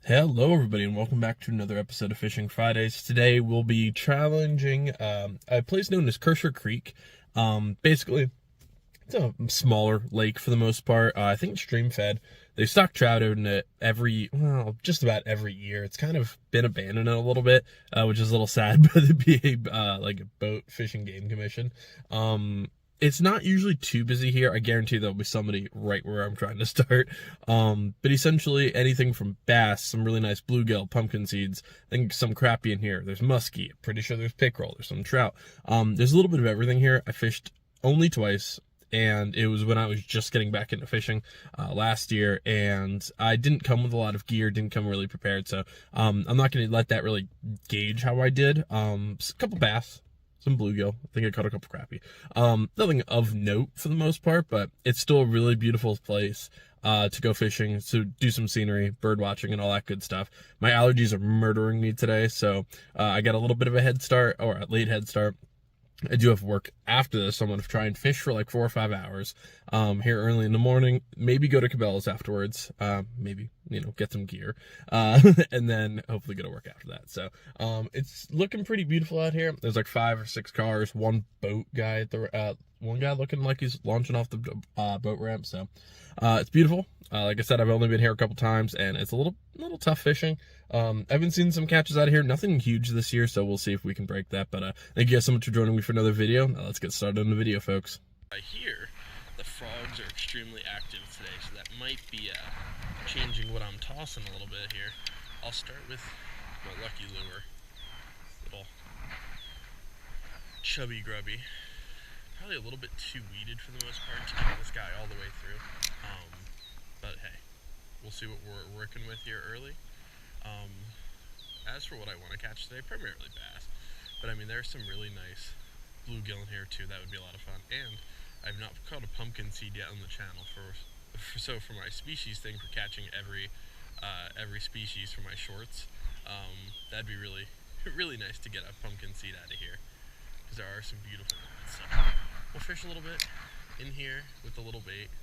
Hello everybody and welcome back to another episode of Fishing Fridays. Today we'll be challenging a place known as Kersher Creek. Basically, it's a smaller lake for the most part. I think it's stream fed. They stock trout out in it just about every year. It's kind of been abandoned a little bit, which is a little sad by the BA, like a boat fishing game commission. It's not usually too busy here. I guarantee there'll be somebody right where I'm trying to start. But essentially anything from bass, some really nice bluegill, pumpkin seeds, I think some crappie in here. There's muskie. I'm pretty sure there's pickerel. There's some trout. There's a little bit of everything here. I fished only twice, and it was when I was just getting back into fishing last year, and I didn't come with a lot of gear, didn't come really prepared, so I'm not going to let that really gauge how I did. A couple bass, some bluegill. I think I caught a couple crappie. Nothing of note for the most part, but it's still a really beautiful place to go fishing, to do some scenery, bird watching, and all that good stuff. My allergies are murdering me today, so I got a little bit of a head start, or a late head start. I do have work after this, so I'm going to try and fish for like 4 or 5 hours here early in the morning, maybe go to Cabela's afterwards, maybe, get some gear, and then hopefully go to work after that. So it's looking pretty beautiful out here. There's like 5 or 6 cars, one boat guy at the one guy looking like he's launching off the boat ramp, so it's beautiful. Like I said, I've only been here a couple times, and it's a little tough fishing. I've been seeing some catches out of here. Nothing huge this year, so we'll see if we can break that. But thank you guys so much for joining me for another video. Now let's get started on the video, folks. I hear the frogs are extremely active today, so that might be changing what I'm tossing a little bit here. I'll start with my lucky lure. Little chubby grubby. Probably a little bit too weeded for the most part to get this guy all the way through. But hey, we'll see what we're working with here early. As for what I want to catch today, primarily bass. But I mean, there's some really nice bluegill in here too. That would be a lot of fun. And I've not caught a pumpkinseed yet on the channel so for my species thing, for catching every species for my shorts. That'd be really really nice to get a pumpkinseed out of here, because there are some beautiful ones. So we'll fish a little bit in here with a little bait,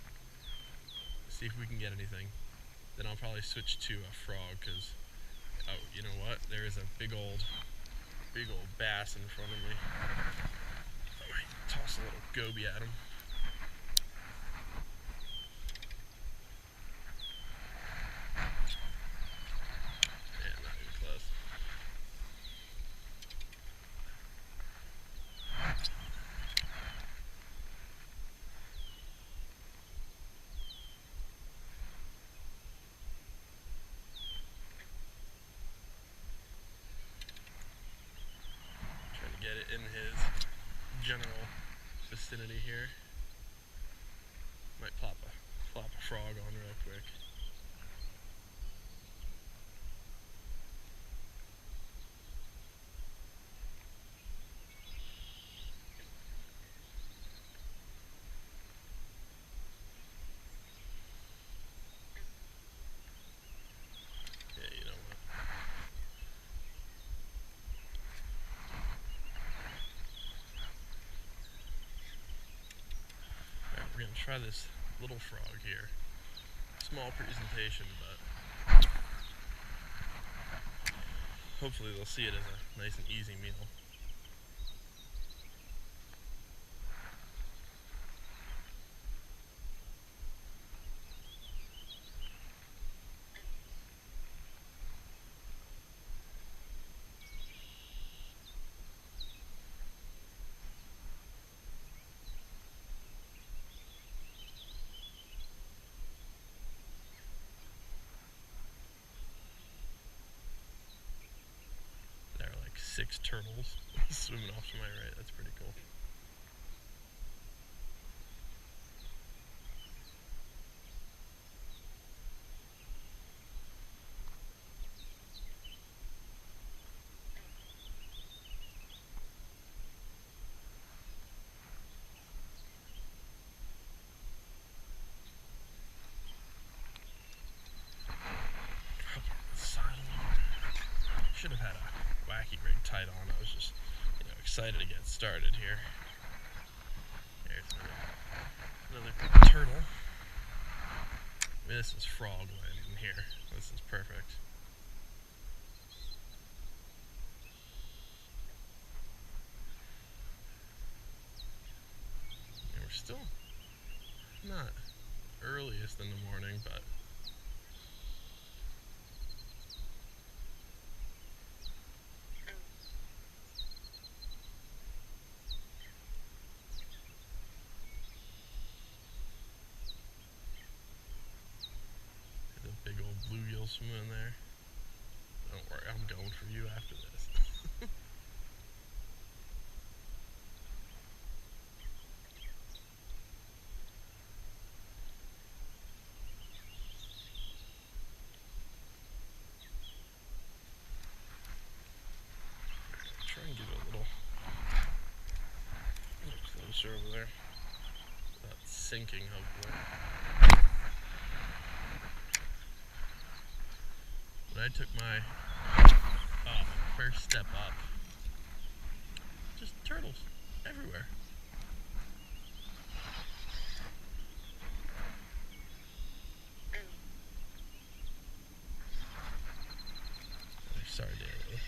see if we can get anything. Then I'll probably switch to a frog, because oh, you know what? There is a big old bass in front of me. I might toss a little goby at him. Yeah, not even close. Get it in his general vicinity here. Might plop a frog on real quick. Yeah, you know what? We're going to try this little frog here. Small presentation, but hopefully they'll see it as a nice and easy meal. There are like 6 turtles swimming off to my right. That's pretty cool. Should have had a wacky rig tied on. I was just, excited to get started here. There's another turtle. This is frog land in here. This is perfect. still not earliest in the morning, but there's a big old bluegill swimming there. Don't worry, I'm going for you after this. Try and get a little closer over there without sinking, hopefully. When I took my first step up, just turtles everywhere. Sorry, Danny.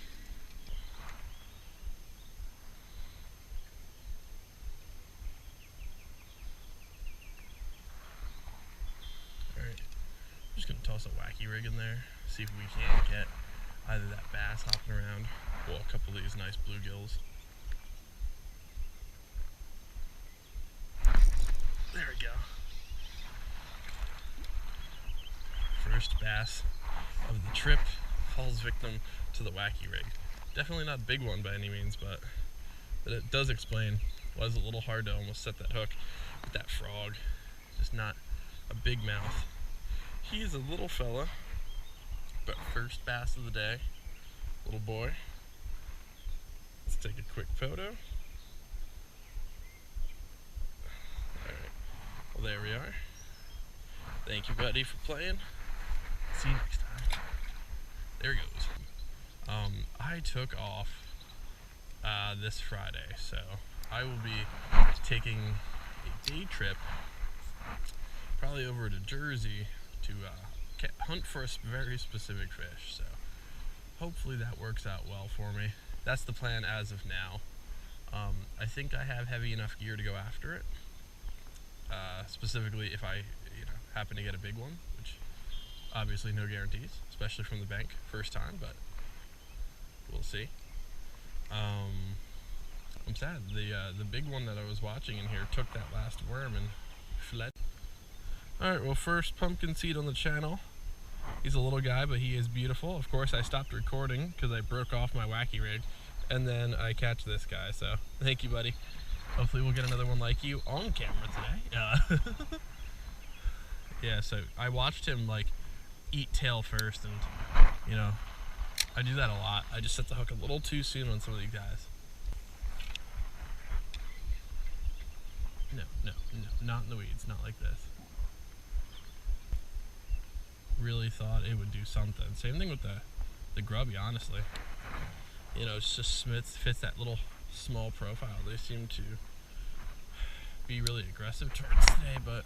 Alright, I'm just going to toss a wacky rig in there, see if we can't get either that bass hopping around or a couple of these nice bluegills. There we go. First bass of the trip falls victim to the wacky rig. Definitely not a big one by any means, but it does explain why it's a little hard to almost set that hook with that frog. Just not a big mouth. He's a little fella, but first bass of the day, little boy. Let's take a quick photo. Alright, well there we are. Thank you, buddy, for playing. See you next time. There he goes. I took off this Friday, so I will be taking a day trip, probably over to Jersey to hunt for a very specific fish. So hopefully that works out well for me. That's the plan as of now. I think I have heavy enough gear to go after it. Specifically if I happen to get a big one, which obviously no guarantees, especially from the bank first time, but we'll see. I'm sad. The big one that I was watching in here took that last worm and fled. Alright, well, first Pumpkinseed on the channel. He's a little guy, but he is beautiful. Of course, I stopped recording because I broke off my wacky rig, and then I catch this guy, so thank you, buddy. Hopefully we'll get another one like you on camera today. Yeah, so I watched him like eat tail first, and I do that a lot. I just set the hook a little too soon on some of these guys. No, not in the weeds, not like this. Really thought it would do something. Same thing with the grubby, honestly. It just fits that little small profile. They seem to be really aggressive towards today, but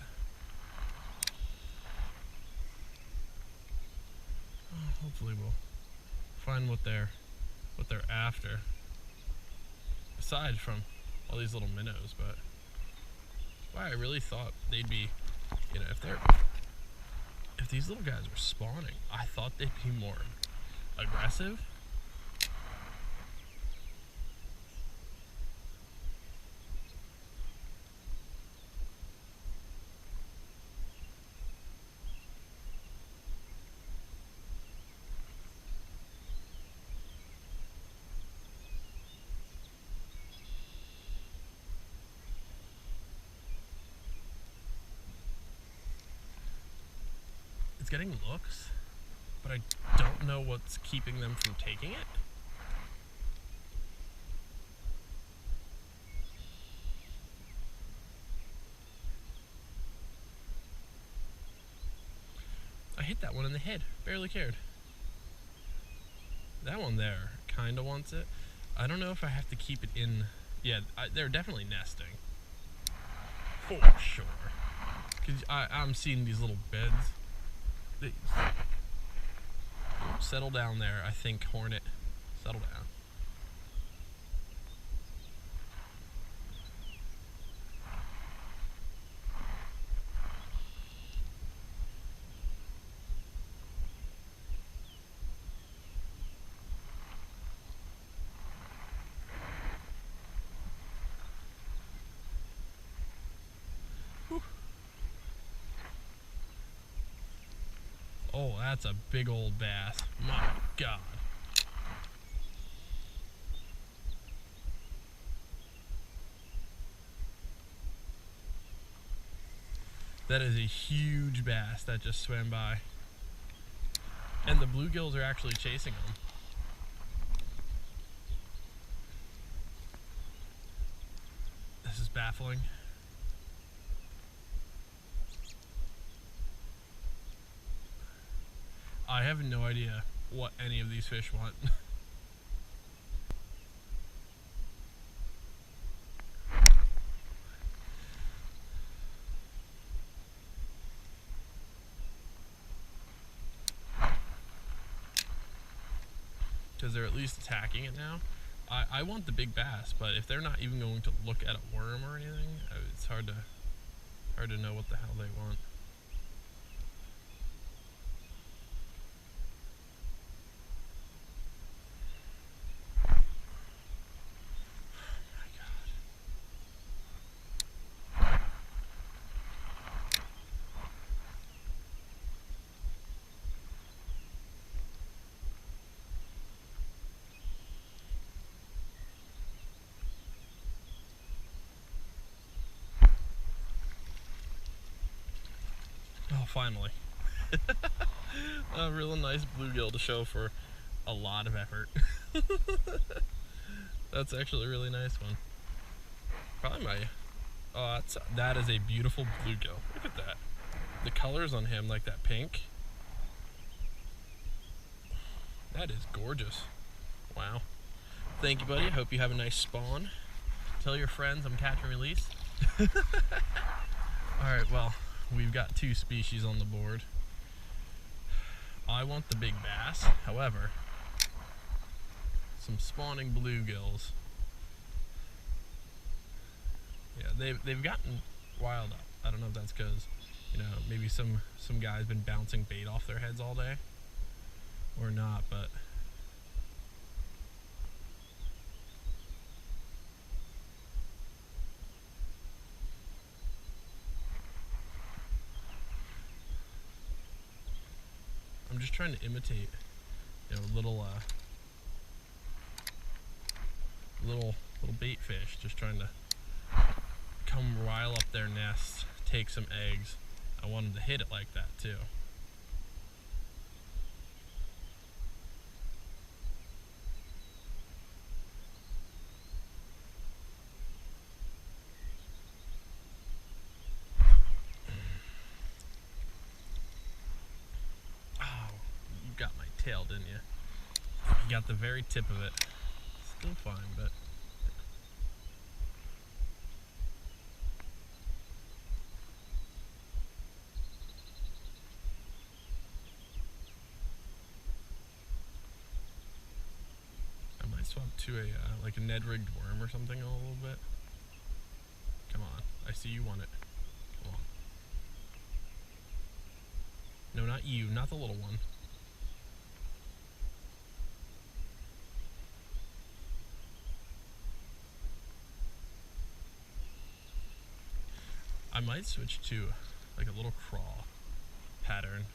hopefully we'll find what they're after, aside from all these little minnows. But I really thought they'd be, if these little guys were spawning, I thought they'd be more aggressive. It's getting looks, but I don't know what's keeping them from taking it. I hit that one in the head, barely cared. That one there kinda wants it. I don't know if I have to keep it in. Yeah, they're definitely nesting, for sure. Cause I'm seeing these little beds. Settle down there, I think, Hornet. Settle down. that's a big old bass. My God. That is a huge bass that just swam by. And the bluegills are actually chasing them. This is baffling. I have no idea what any of these fish want. Because they're at least attacking it now. I want the big bass, but if they're not even going to look at a worm or anything, it's hard to know what the hell they want. Oh, finally. A real nice bluegill to show for a lot of effort. That's actually a really nice one. Probably my... Oh, that is a beautiful bluegill. Look at that. The colors on him, like that pink. That is gorgeous. Wow. Thank you, buddy. I hope you have a nice spawn. Tell your friends I'm catch and release. Alright, well, we've got 2 species on the board. I want the big bass. However, some spawning bluegills. Yeah, they've gotten wild up. I don't know if that's because, you know, maybe some guy's been bouncing bait off their heads all day or not, but I'm just trying to imitate, you know, little bait fish, just trying to come rile up their nest, take some eggs. I wanted to hit it like that too. Oh, you got my tail, didn't you? You got the very tip of it. Still fine, but swap to a like a Ned-rigged worm or something a little bit. Come on, I see you want it. Come on. No, not you, not the little one. I might switch to like a little crawl pattern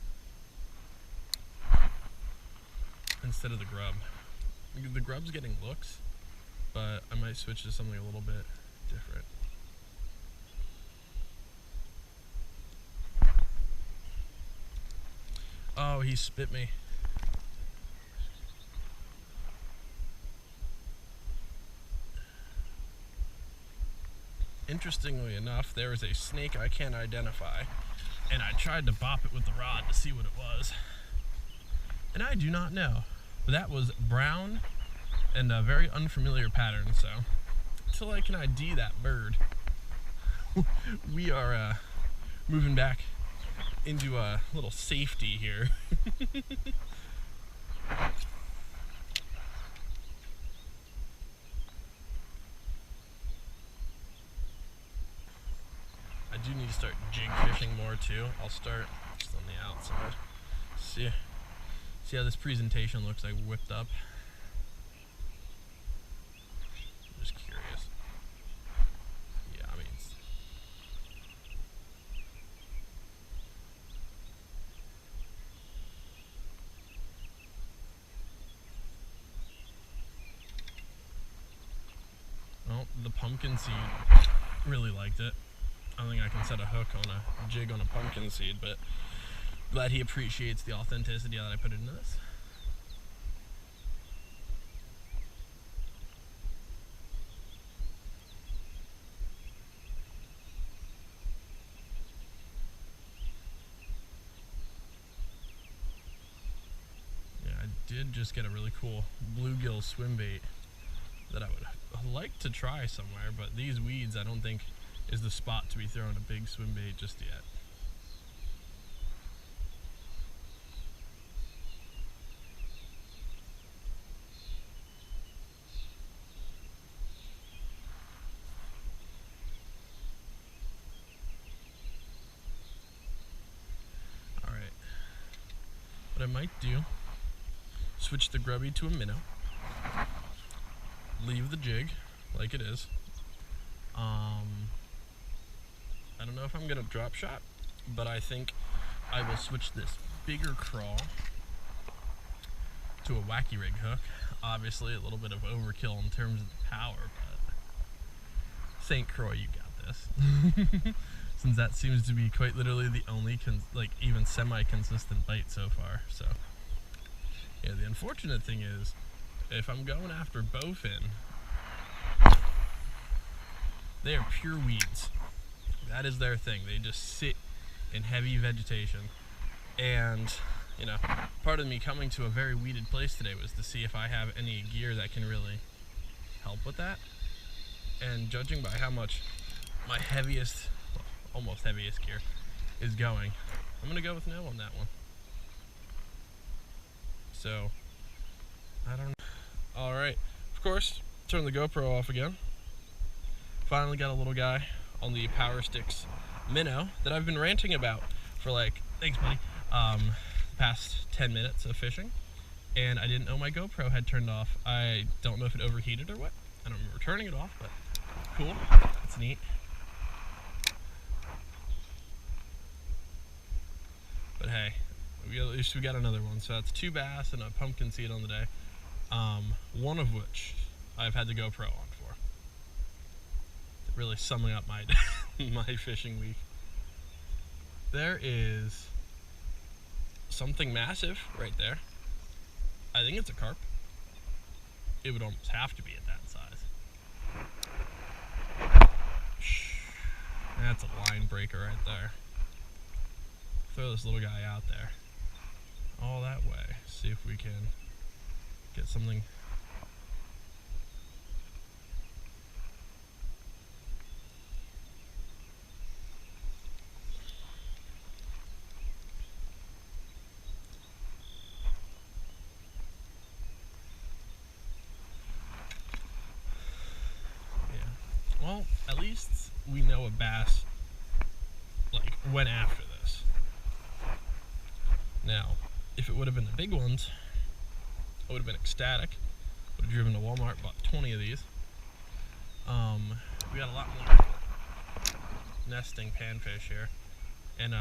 instead of the grub. The grub's getting looks, but I might switch to something a little bit different. Oh, he spit me. Interestingly enough, there is a snake I can't identify, and I tried to bop it with the rod to see what it was, and I do not know. But that was brown and a very unfamiliar pattern, so until I can ID that bird, we are moving back into a little safety here. I do need to start jig fishing more too. I'll start just on the outside. See how this presentation looks like whipped up? I'm just curious. Yeah, I mean, Well, the Pumpkinseed really liked it. I don't think I can set a hook on a jig on a Pumpkinseed, but glad he appreciates the authenticity that I put into this. Did just get a really cool bluegill swim bait that I would like to try somewhere, but these weeds I don't think is the spot to be throwing a big swim bait just yet. Alright, what I might do, switch the grubby to a minnow, leave the jig like it is. I don't know if I'm gonna drop shot, but I think I will switch this bigger crawl to a wacky rig hook. Obviously a little bit of overkill in terms of the power, but St. Croix, you got this. Since that seems to be quite literally the only even semi-consistent bite so far. So yeah, the unfortunate thing is, if I'm going after bowfin, they are pure weeds. That is their thing. They just sit in heavy vegetation. And, you know, part of me coming to a very weeded place today was to see if I have any gear that can really help with that. And judging by how much my heaviest, well, almost heaviest gear is going, I'm going to go with no on that one. So, I don't know. Alright, of course, turn the GoPro off again. Finally got a little guy on the Power Sticks minnow that I've been ranting about for thanks buddy, the past 10 minutes of fishing. And I didn't know my GoPro had turned off. I don't know if it overheated or what. I don't remember turning it off, but cool, that's neat. But hey, at least we got another one. So that's 2 bass and a Pumpkinseed on the day. One of which I've had the GoPro on for. Really summing up my my fishing week. There is something massive right there. I think it's a carp. It would almost have to be at that size. That's a line breaker right there. Throw this little guy out there. All that way. See if we can get something. Yeah. Well, at least we know a bass went after this. Now, if it would have been the big ones, I would have been ecstatic. Would have driven to Walmart, bought 20 of these. We got a lot more nesting panfish here, and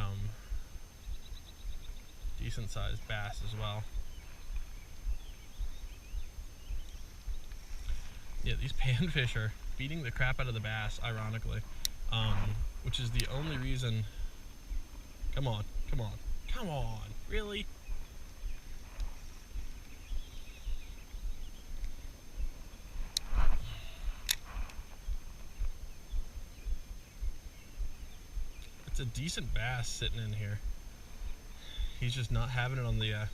decent sized bass as well. Yeah, these panfish are beating the crap out of the bass, ironically, which is the only reason. Come on, come on, come on, really? It's a decent bass sitting in here. He's just not having it on the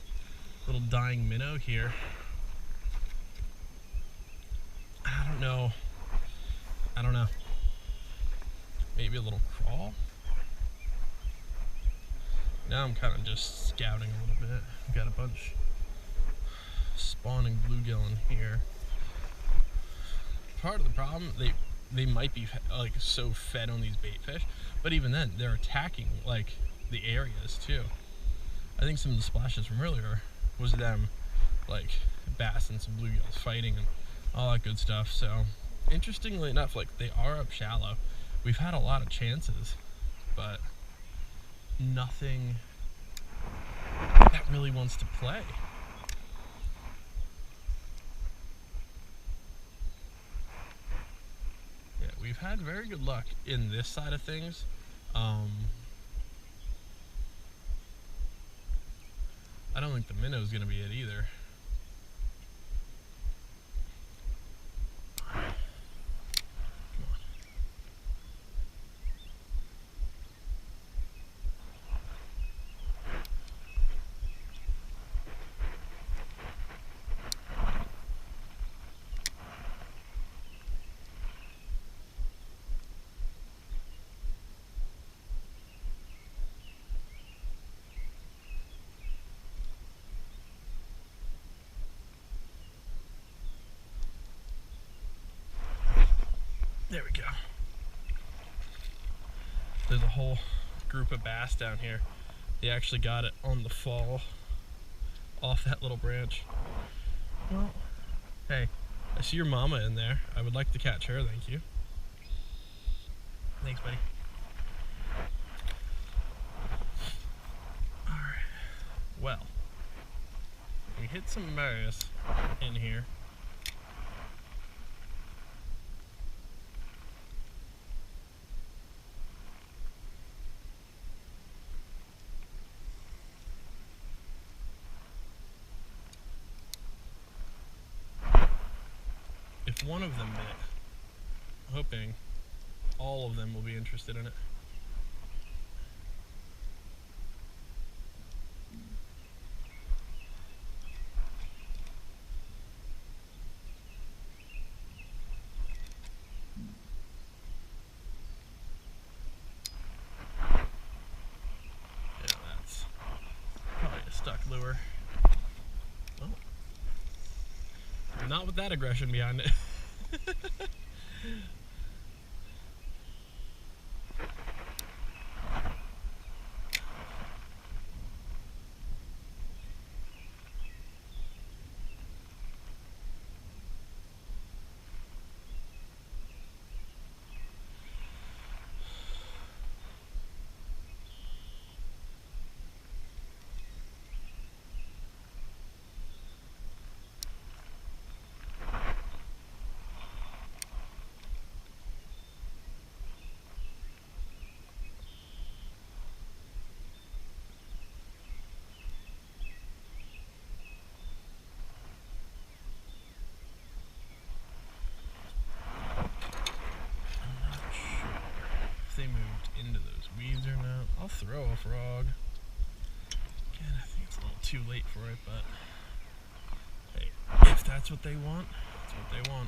little dying minnow here. I don't know. Maybe a little crawl? Now I'm kind of just scouting a little bit. We've got a bunch spawning bluegill in here. Part of the problem, they might be so fed on these bait fish, but even then they're attacking the areas too. I think some of the splashes from earlier was them bass and some bluegills fighting and all that good stuff. So interestingly enough, they are up shallow. We've had a lot of chances, but nothing that really wants to play. had very good luck in this side of things. I don't think the minnow is going to be it either. There we go. There's a whole group of bass down here. They actually got it on the fall off that little branch. Well, hey, I see your mama in there. I would like to catch her, thank you. Thanks, buddy. Alright. Well, we hit some bass in here. If one of them bit, I'm hoping all of them will be interested in it. Yeah, that's probably a stuck lure. Oh. Not with that aggression behind it. They moved into those weeds or not. I'll throw a frog. Again, I think it's a little too late for it, but hey, if that's what they want, that's what they want.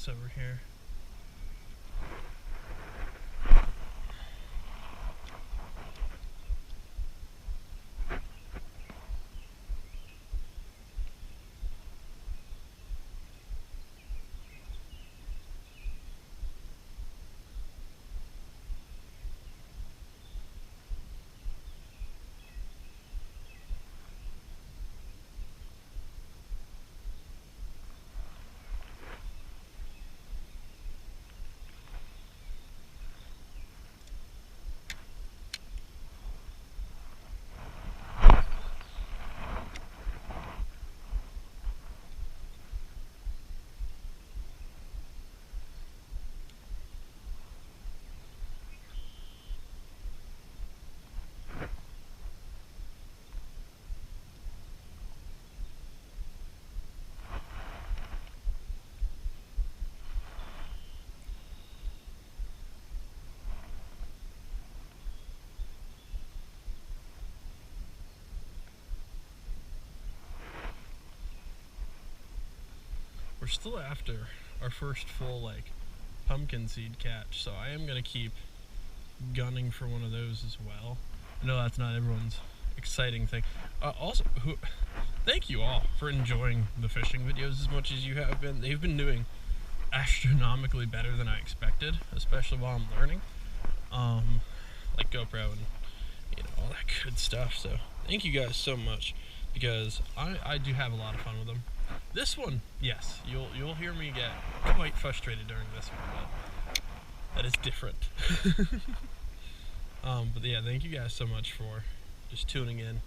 Over here. We're still after our first full like pumpkinseed catch, so I am gonna keep gunning for one of those as well. I know that's not everyone's exciting thing. Also, thank you all for enjoying the fishing videos as much as you have been. They've been doing astronomically better than I expected, especially while I'm learning. Like GoPro and all that good stuff. So thank you guys so much, because I do have a lot of fun with them. This one, yes, you'll hear me get quite frustrated during this one, but that is different. But yeah, thank you guys so much for just tuning in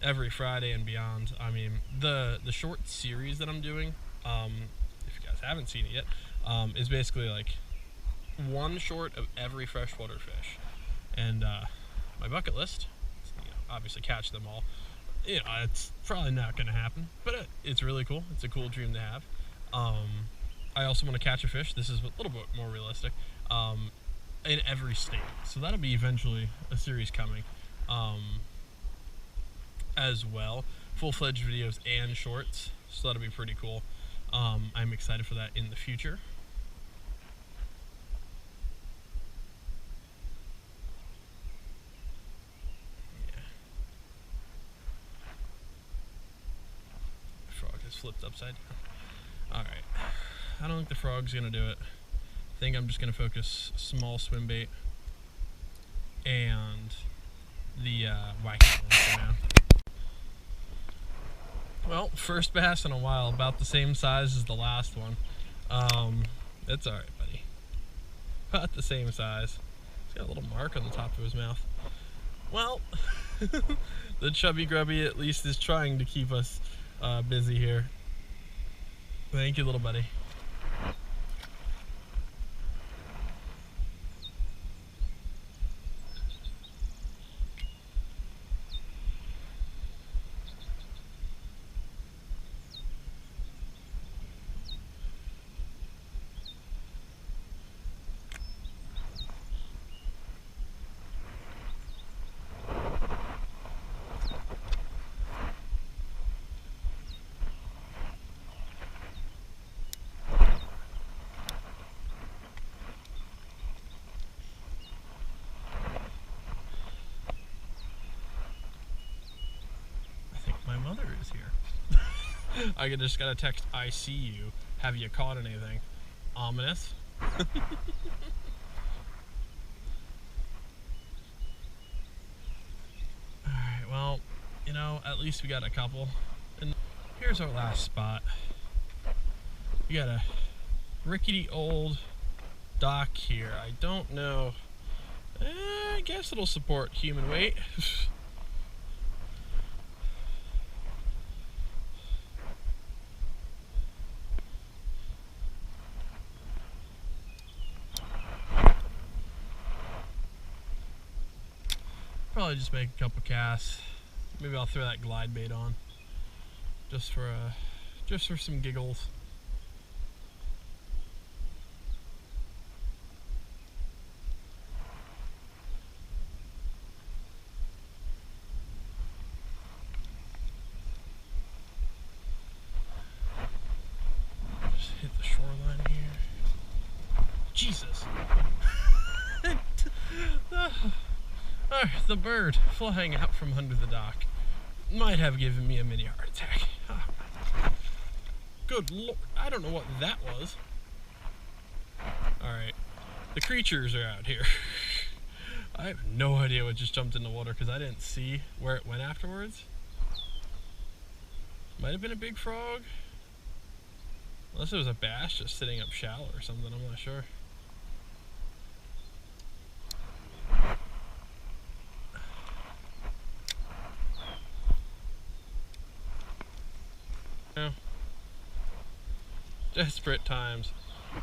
every Friday and beyond. I mean, the short series that I'm doing, if you guys haven't seen it yet, is basically like one short of every freshwater fish. And my bucket list, obviously catch them all. It's probably not going to happen, but it's really cool. It's a cool dream to have. I also want to catch a fish. This is a little bit more realistic. In every state. So that'll be eventually a series coming as well. Full-fledged videos and shorts. So that'll be pretty cool. I'm excited for that in the future. Flipped upside down. Alright, I don't think the frog's gonna do it. I think I'm just gonna focus small swim bait and the wacky one for now. Well, first bass in a while, about the same size as the last one. It's alright, buddy. About the same size. He's got a little mark on the top of his mouth. Well, the chubby grubby at least is trying to keep us busy here. Thank you, little buddy. Is here. I just got a text, I see you. Have you caught anything? Ominous. Alright, well, at least we got a couple. And here's our last spot. We got a rickety old dock here. I don't know. I guess it'll support human weight. Probably just make a couple casts. Maybe I'll throw that glide bait on, just for some giggles. Just hit the shoreline here. Jesus. The bird flying out from under the dock might have given me a mini heart attack. Good lord, I don't know what that was. Alright, the creatures are out here. I have no idea what just jumped in the water because I didn't see where it went afterwards. Might have been a big frog. Unless it was a bass just sitting up shallow or something, I'm not sure. Desperate times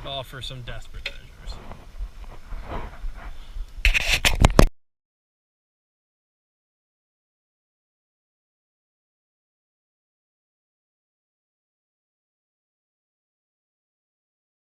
call for some desperate measures.